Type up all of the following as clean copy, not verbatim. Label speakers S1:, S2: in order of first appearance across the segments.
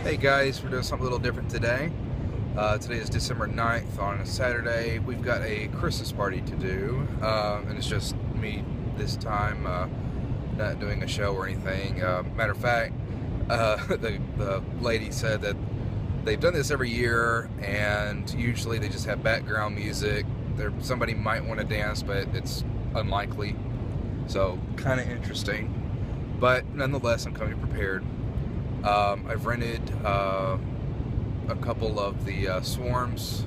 S1: Hey guys, we're doing something a little different today. Today is December 9th on a Saturday. We've got a Christmas party to do, and it's just me this time, not doing a show or anything. Matter of fact, the lady said that they've done this every year, and usually they just have background music. Somebody might want to dance, but it's unlikely. So, kind of interesting. But nonetheless, I'm coming prepared. I've rented a couple of the swarms,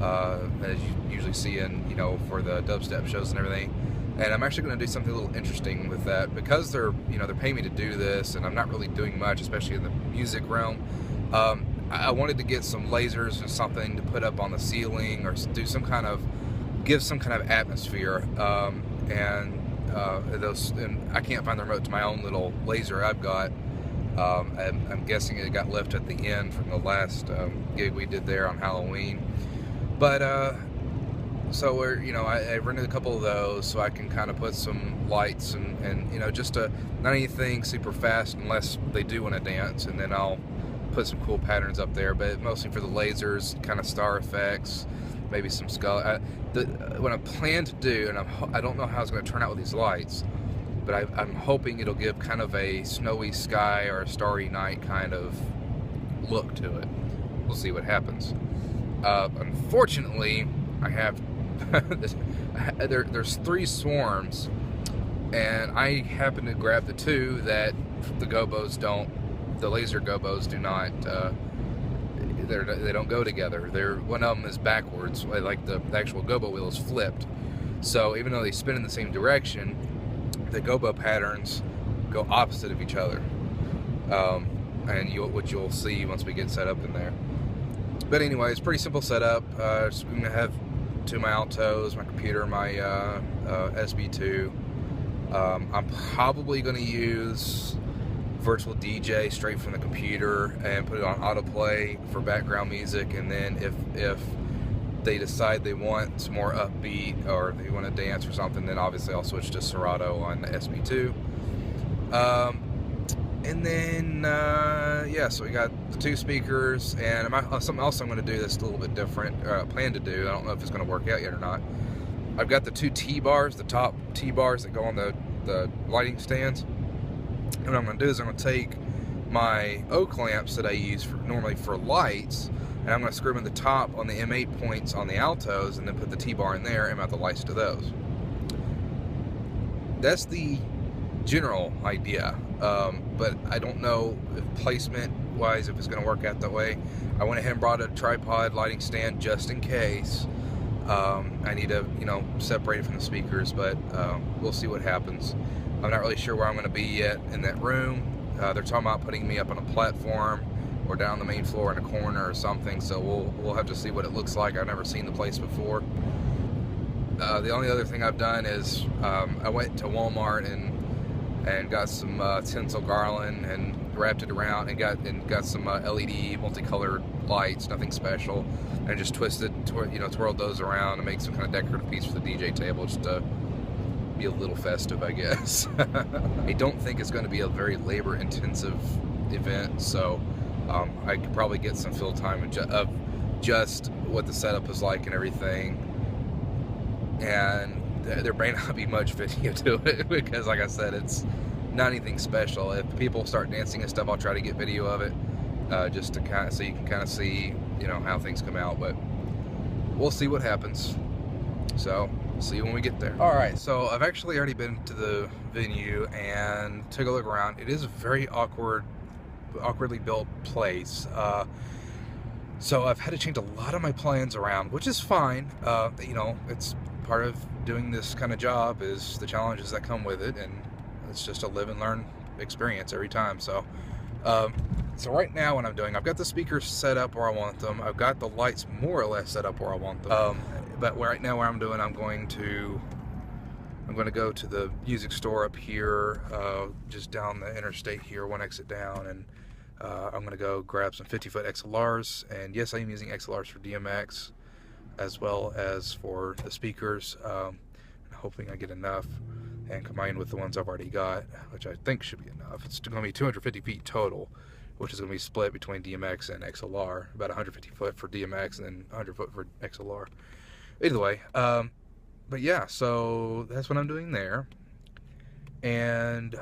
S1: as you usually see in, for the dubstep shows and everything. And I'm actually going to do something a little interesting with that because they're paying me to do this, and I'm not really doing much, especially in the music realm. I wanted to get some lasers or something to put up on the ceiling, or do give some kind of atmosphere. And I can't find the remote to my own little laser I've got. I'm guessing it got left at the end from the last gig we did there on Halloween. But so I rented a couple of those so I can kind of put some lights and just not anything super fast unless they do want to dance, and then I'll put some cool patterns up there, but mostly for the lasers, kind of star effects, maybe some skull. What I plan to do, and I don't know how it's going to turn out with these lights, but I'm hoping it'll give kind of a snowy sky or a starry night kind of look to it. We'll see what happens. Unfortunately, I have there's 3 swarms, and I happen to grab the 2 that the laser gobos do not. They don't go together. One of them is backwards, like the actual gobo wheel is flipped. So even though they spin in the same direction, the gobo patterns go opposite of each other, and what you'll see once we get set up in there. But anyway, it's pretty simple setup. I'm gonna have 2 of my altos, my computer, my SB2. I'm probably gonna use virtual DJ straight from the computer and put it on autoplay for background music, and then if they decide they want some more upbeat or they want to dance or something, then obviously I'll switch to Serato on the SB2. And then yeah, so we got the 2 speakers, and something else I'm going to do that's a little bit different, plan to do. I don't know if it's going to work out yet or not. I've got the 2 T-bars, the top T-bars that go on the lighting stands. And what I'm going to do is I'm going to take my O clamps that I use normally for lights, and I'm going to screw them in the top on the M8 points on the altos, and then put the T-bar in there and mount the lights to those. That's the general idea, but I don't know if placement-wise if it's going to work out that way. I went ahead and brought a tripod lighting stand just in case. I need to, separate it from the speakers, but we'll see what happens. I'm not really sure where I'm going to be yet in that room. They're talking about putting me up on a platform or down on the main floor in a corner or something, so we'll have to see what it looks like. I've never seen the place before. The only other thing I've done is I went to Walmart and got some tinsel garland and wrapped it around and got some LED multicolored lights, nothing special, and just twirled those around and make some kind of decorative piece for the DJ table, just to be a little festive, I guess. I don't think it's going to be a very labor-intensive event, so I could probably get some fill time of just what the setup is like and everything. And there may not be much video to it because, like I said, it's not anything special. If people start dancing and stuff, I'll try to get video of it, just to so you can kind of see, how things come out. But we'll see what happens. So see you when we get there. All right, so I've actually already been to the venue and took a look around. It is a very awkwardly built place. So I've had to change a lot of my plans around, which is fine. It's part of doing this kind of job, is the challenges that come with it, and it's just a live and learn experience every time. So so right now what I'm doing, I've got the speakers set up where I want them. I've got the lights more or less set up where I want them. But right now what I'm doing, I'm going to go to the music store up here, just down the interstate here, one exit down, and I'm going to go grab some 50-foot XLRs, and yes, I am using XLRs for DMX as well as for the speakers, hoping I get enough and combine with the ones I've already got, which I think should be enough. It's going to be 250 feet total, which is going to be split between DMX and XLR, about 150 foot for DMX and then 100 foot for XLR. Either way, but yeah, so that's what I'm doing there. And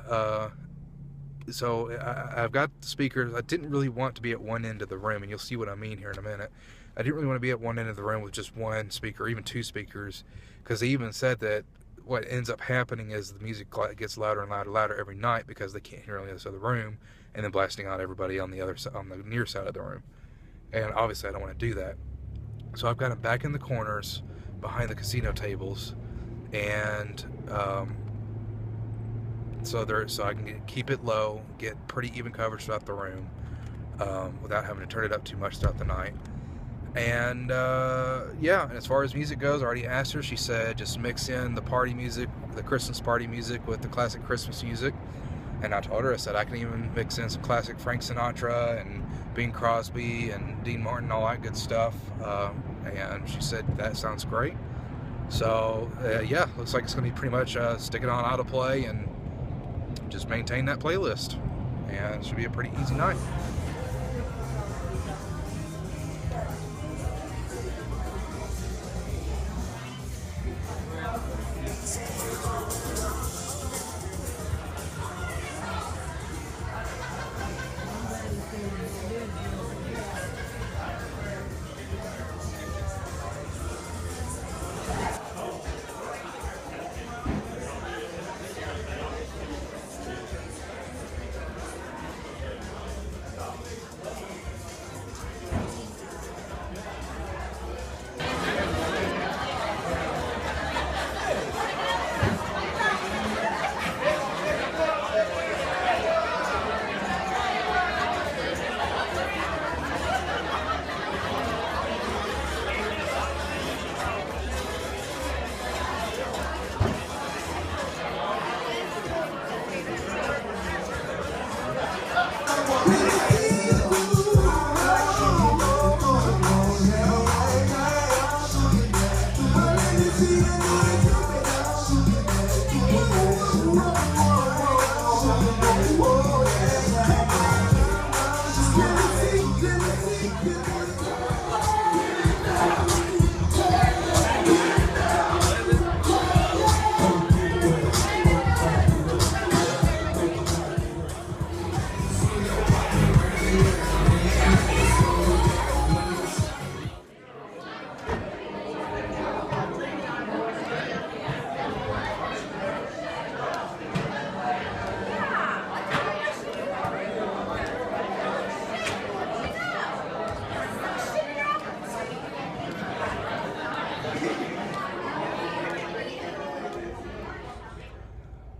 S1: so I've got the speakers. I didn't really want to be at one end of the room, and you'll see what I mean here in a minute. I didn't really want to be at one end of the room with just one speaker, even two speakers, because they even said that what ends up happening is the music gets louder and louder and louder every night because they can't hear on the other side of the room, and then blasting out everybody on the other side, on the near side of the room. And obviously I don't want to do that. So I've got them back in the corners behind the casino tables, and so I can keep it low, get pretty even coverage throughout the room, without having to turn it up too much throughout the night. And yeah, and as far as music goes, I already asked her. She said just mix in the party music, the Christmas party music, with the classic Christmas music. And I told her, I said I can even mix in some classic Frank Sinatra and Bing Crosby and Dean Martin, all that good stuff. And she said that sounds great. So yeah, looks like it's going to be pretty much stick it on autoplay and just maintain that playlist. And it should be a pretty easy night.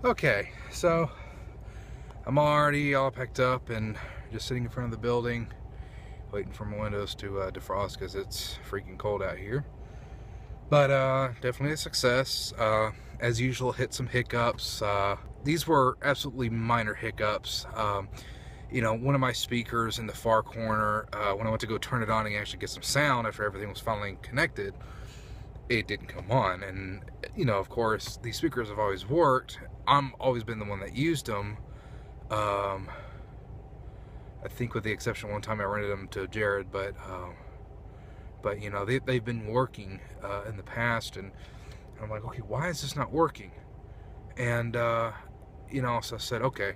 S1: Okay, so I'm already all packed up and just sitting in front of the building waiting for my windows to defrost because it's freaking cold out here. But definitely a success. As usual, hit some hiccups. These were absolutely minor hiccups. You know, one of my speakers in the far corner, when I went to go turn it on and actually get some sound after everything was finally connected, it didn't come on. And you know, of course, these speakers have always worked. I'm always been the one that used them. I think with the exception one time I rented them to Jared, but you know, they've been working in the past, and I'm like, okay, why is this not working? And you know, so I said, okay,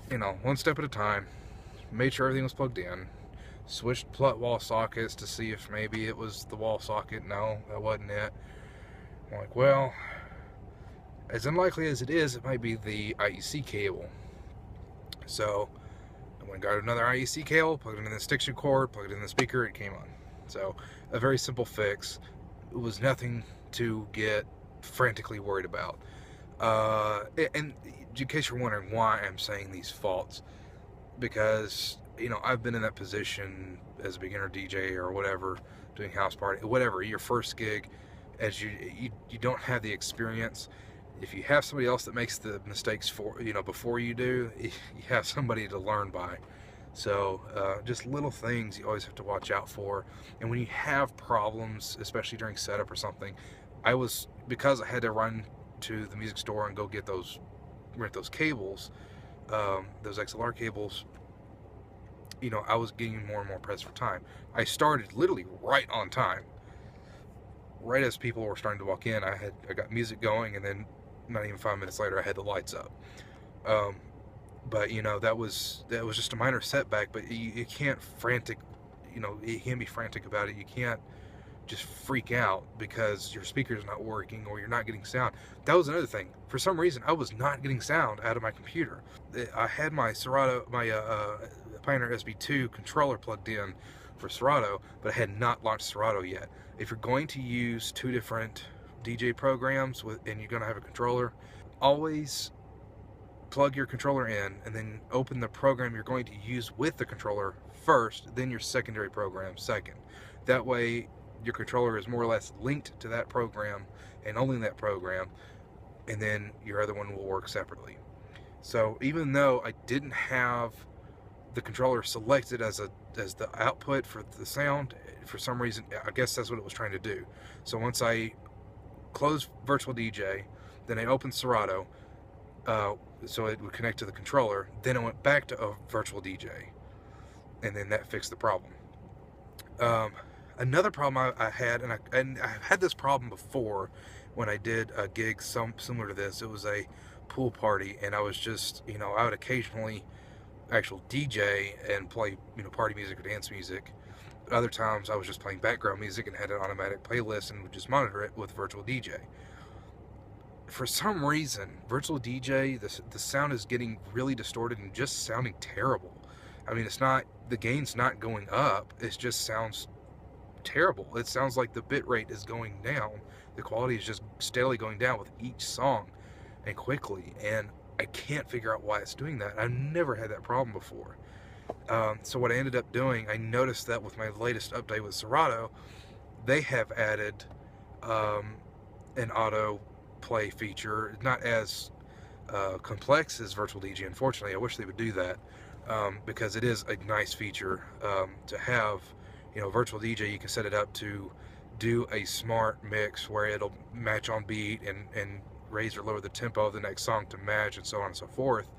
S1: you know, one step at a time. Made sure everything was plugged in. Switched wall sockets to see if maybe it was the wall socket. No, that wasn't it. I'm like, well, as unlikely as it is, it might be the IEC cable. So I went and got another IEC cable, plugged it in the extension cord, plugged it in the speaker, it came on. So a very simple fix. It was nothing to get frantically worried about. And in case you're wondering why I'm saying these faults, because you know, I've been in that position as a beginner DJ or whatever, doing house party, whatever, your first gig, as you don't have the experience. If you have somebody else that makes the mistakes for you know before you do, you have somebody to learn by. So just little things you always have to watch out for. And when you have problems, especially during setup or something, because I had to run to the music store and go get rent those cables, those XLR cables. you know, I was getting more and more pressed for time. I started literally right on time. Right as people were starting to walk in, I got music going, and then not even 5 minutes later, I had the lights up. But you know, that was just a minor setback. But you can't you can't be frantic about it. You can't just freak out because your speaker's not working or you're not getting sound. That was another thing. For some reason, I was not getting sound out of my computer. I had my Serato, my Pioneer SB2 controller plugged in for Serato, but I had not launched Serato yet. If you're going to use two different DJ programs and you're going to have a controller, always plug your controller in and then open the program you're going to use with the controller first, then your secondary program second. That way your controller is more or less linked to that program and only that program, and then your other one will work separately. So even though I didn't have the controller selected as the output for the sound, for some reason, I guess that's what it was trying to do. So once I closed Virtual DJ, then I opened Serato, so it would connect to the controller, then I went back to Virtual DJ, and then that fixed the problem. Another problem I had, and I've had this problem before when I did a gig similar to this. It was a pool party, and I was just, you know, I would occasionally actual DJ and play, you know, party music or dance music. But other times I was just playing background music and had an automatic playlist and would just monitor it with Virtual DJ. For some reason, Virtual DJ, the sound is getting really distorted and just sounding terrible. I mean, it's not, the gain's not going up, it just sounds terrible. It sounds like the bit rate is going down. The quality is just steadily going down with each song, and quickly, and I can't figure out why it's doing that. I've never had that problem before. So what I ended up doing, I noticed that with my latest update with Serato, they have added an auto play feature, not as complex as Virtual DJ, unfortunately. I wish they would do that, because it is a nice feature to have. You know, Virtual DJ, you can set it up to do a smart mix where it'll match on beat and raise or lower the tempo of the next song to match, and so on and so forth.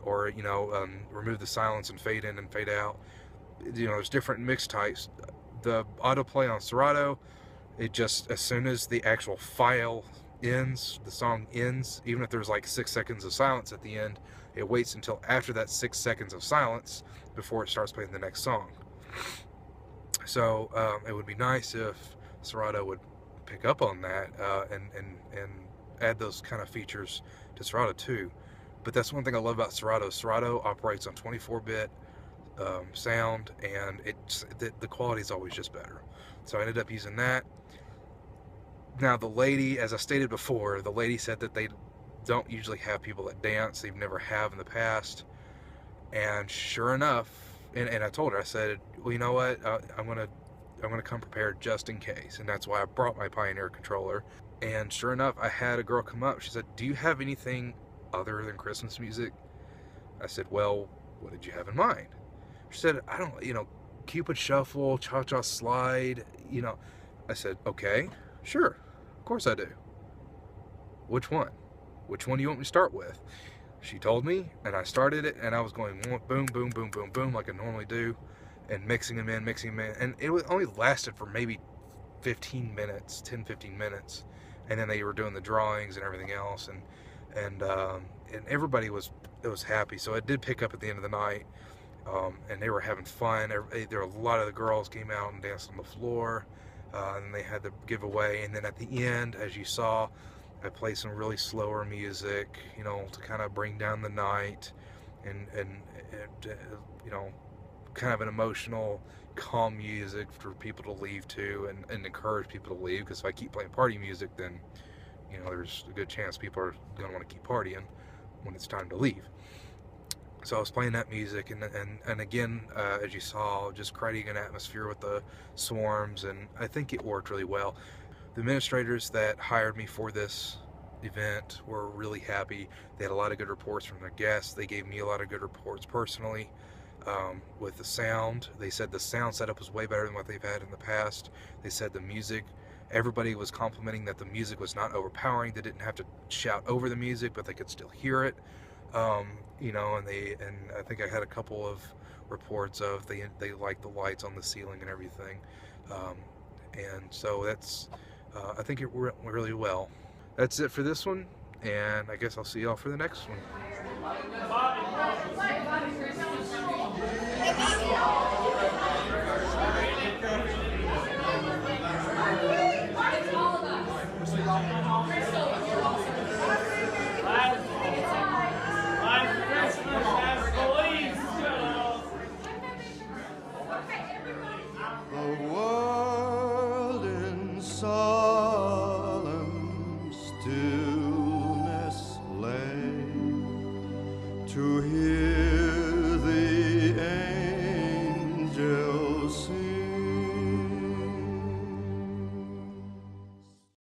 S1: Or, you know, remove the silence and fade in and fade out. You know, there's different mix types. The autoplay on Serato, it just, as soon as the actual file ends, the song ends, even if there's like 6 seconds of silence at the end, it waits until after that 6 seconds of silence before it starts playing the next song. So it would be nice if Serato would pick up on that and add those kind of features to Serato too. But that's one thing I love about Serato. Serato operates on 24-bit sound, and the quality is always just better. So I ended up using that. Now the lady, as I stated before, the lady said that they don't usually have people that dance. They've never have in the past. And sure enough, and I told her, I said, well, you know what, I'm gonna come prepared just in case, and that's why I brought my Pioneer controller. And sure enough, I had a girl come up. She said, do you have anything other than Christmas music? I said, well, what did you have in mind? She said, I don't, you know, Cupid Shuffle, Cha Cha Slide, you know. I said, okay, sure, of course I do. Which one? Which one do you want me to start with? She told me, and I started it, and I was going boom, boom, boom, boom, boom, like I normally do, and mixing them in, and it only lasted for maybe 15 minutes, 10-15 minutes, and then they were doing the drawings and everything else, and everybody was happy. So it did pick up at the end of the night, and they were having fun. There were a lot of the girls came out and danced on the floor, and they had the giveaway, and then at the end, as you saw, I played some really slower music, you know, to kind of bring down the night, and you know, kind of an emotional, calm music for people to leave to, and encourage people to leave, because if I keep playing party music, then, you know, there's a good chance people are going to want to keep partying when it's time to leave. So I was playing that music, and again, as you saw, just creating an atmosphere with the swarms, and I think it worked really well. The administrators that hired me for this event were really happy. They had a lot of good reports from their guests. They gave me a lot of good reports personally with the sound. They said the sound setup was way better than what they've had in the past. They said the music, everybody was complimenting that the music was not overpowering. They didn't have to shout over the music, but they could still hear it. You know, and I think I had a couple of reports of they like the lights on the ceiling and everything, and so that's I think it went really well. That's it for this one, and I guess I'll see y'all for the next one.